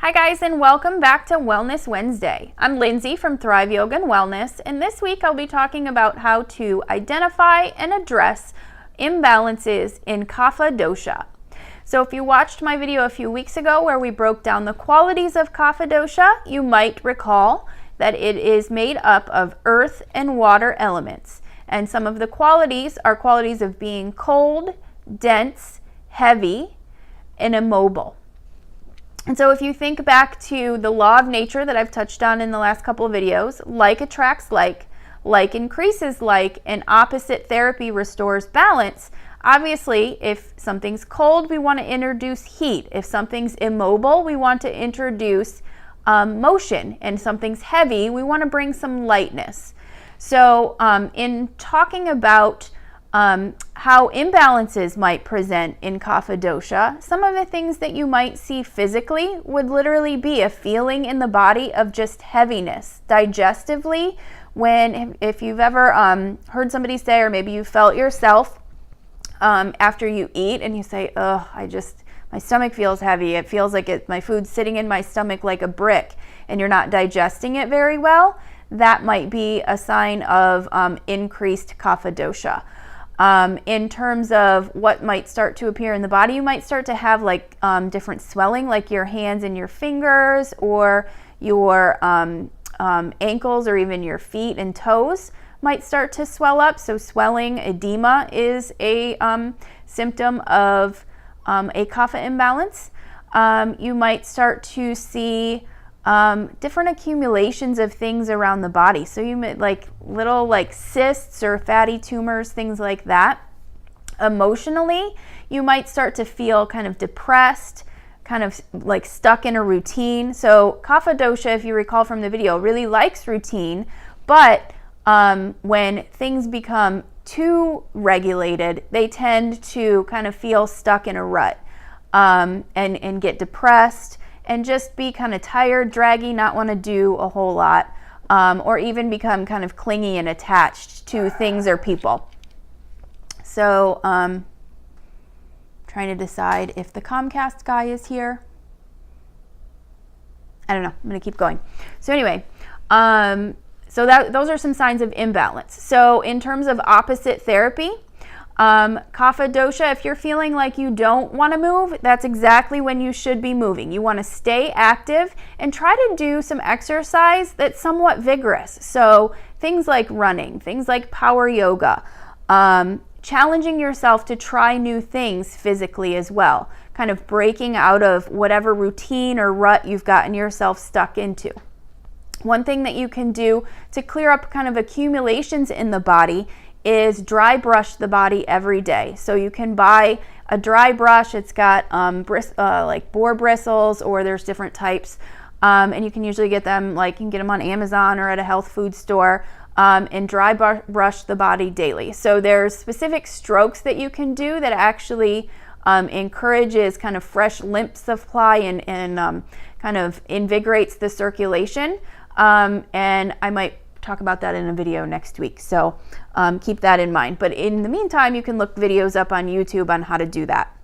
Hi guys, and welcome back to Wellness Wednesday. I'm Lindsay from Thrive Yoga and Wellness, and this week I'll be talking about how to identify and address imbalances in Kapha dosha. So if you watched my video a few weeks ago where we broke down the qualities of Kapha dosha, you might recall that it is made up of earth and water elements. And some of the qualities are qualities of being cold, dense, heavy, and immobile. And so if you think back to the law of nature that I've touched on in the last couple of videos, like attracts like increases like, and opposite therapy restores balance. Obviously, if something's cold, we want to introduce heat. If something's immobile, we want to introduce motion. And something's heavy, we want to bring some lightness. So in talking about how imbalances might present in Kapha dosha, some of the things that you might see physically would literally be a feeling in the body of just heaviness. Digestively, if you've ever heard somebody say, or maybe you felt yourself after you eat and you say, oh, my stomach feels heavy. It feels like my food's sitting in my stomach like a brick, and you're not digesting it very well, that might be a sign of increased Kapha dosha. In terms of what might start to appear in the body, you might start to have like different swelling, like your hands and your fingers, or your ankles, or even your feet and toes might start to swell up. So swelling, edema is a symptom of a Kapha imbalance. You might start to see different accumulations of things around the body. So you might like little like cysts or fatty tumors, things like that. Emotionally, you might start to feel kind of depressed, kind of like stuck in a routine. So Kapha dosha, if you recall from the video, really likes routine, but when things become too regulated, they tend to kind of feel stuck in a rut and get depressed, and just be kind of tired, draggy, not want to do a whole lot, or even become kind of clingy and attached to things or people. So trying to decide if the Comcast guy is here. I don't know. I'm going to keep going. So anyway, so those are some signs of imbalance. So in terms of opposite therapy, Kapha dosha, if you're feeling like you don't want to move, that's exactly when you should be moving. You want to stay active and try to do some exercise that's somewhat vigorous. So things like running, things like power yoga, challenging yourself to try new things physically as well, kind of breaking out of whatever routine or rut you've gotten yourself stuck into. One thing that you can do to clear up kind of accumulations in the body is dry brush the body every day. So you can buy a dry brush. It's got like boar bristles, or there's different types, and you can usually get them, like you can get them on Amazon or at a health food store, and dry brush the body daily. So there's specific strokes that you can do that actually encourages kind of fresh lymph supply and kind of invigorates the circulation, and I might talk about that in a video next week, so keep that in mind. But in the meantime, you can look videos up on YouTube on how to do that.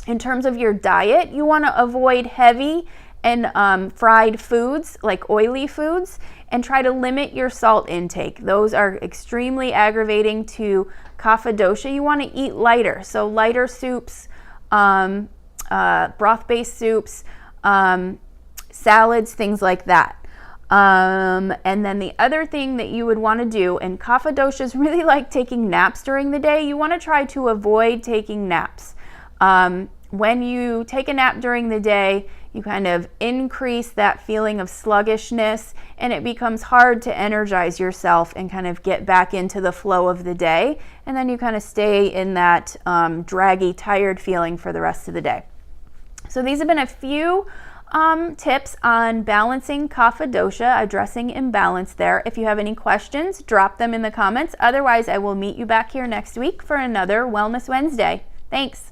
In terms of your diet, you want to avoid heavy and fried foods, like oily foods, and try to limit your salt intake. Those are extremely aggravating to Kapha dosha. You want to eat lighter, so lighter soups, broth-based soups, salads, things like that. And then the other thing that you would want to do, and Kapha doshas really like taking naps during the day, you want to try to avoid taking naps. When you take a nap during the day, you kind of increase that feeling of sluggishness, and it becomes hard to energize yourself and kind of get back into the flow of the day. And then you kind of stay in that draggy, tired feeling for the rest of the day. So these have been a few tips on balancing Kapha dosha, addressing imbalance there. If you have any questions, drop them in the comments. Otherwise, I will meet you back here next week for another Wellness Wednesday. Thanks.